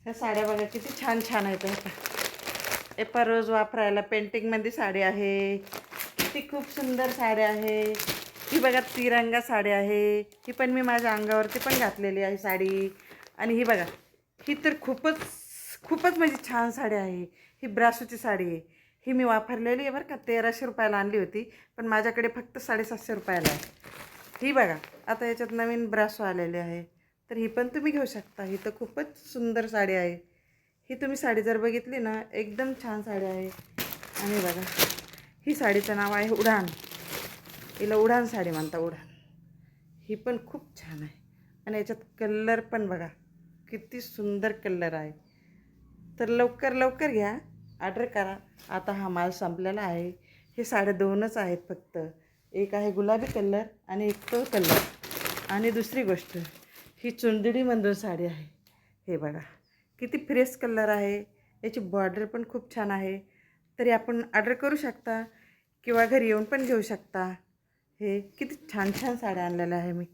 ह्या साड्या बघा किती छान छान आहेत आता. हे पर रोज वापरायला पेंटिंगमध्ये साडी आहे. किती खूप सुंदर साड्या आहे. ही बघा तिरंगा साडी आहे. ही पण मी माझ्या अंगावरती पण घातलेली आहे साडी. आणि ही बघा, ही तर खूपच खूपच म्हणजे छान साडी आहे. ही ब्रासोची साडी आहे. ही मी वापरलेली आहे बरं का. 1300 रुपयाला आणली होती, पण माझ्याकडे फक्त 750 रुपयाला आहे. ही बघा, आता याच्यात नवीन ब्रासो आलेले आहे, तर ही पण तुम्ही घेऊ शकता. ही तर खूपच सुंदर साडी आहे. ही तुम्ही साडी जर बघितली ना, एकदम छान साडी आहे. आणि बघा, ही साडीचं नाव आहे उडान. हिला उडान साडी म्हणता, उडान. ही पण खूप छान आहे. आणि याच्यात कलर पण बघा किती सुंदर कलर आहे. तर लवकर लवकर घ्या, ऑर्डर करा. आता हा माल संपलेला आहे. हे साड्या दोनच आहेत फक्त. एक आहे गुलाबी कलर आणि एक तो कलर. आणि दुसरी गोष्ट, ही चुंदडीमधून साडी आहे. हे बघा किती फ्रेश कलर आहे. याची बॉर्डर पण खूप छान आहे. तरी आपण ऑर्डर करू शकता किंवा घरी येऊन पण घेऊ शकता. हे किती छान छान साड्या आणलेल्या आहे मी.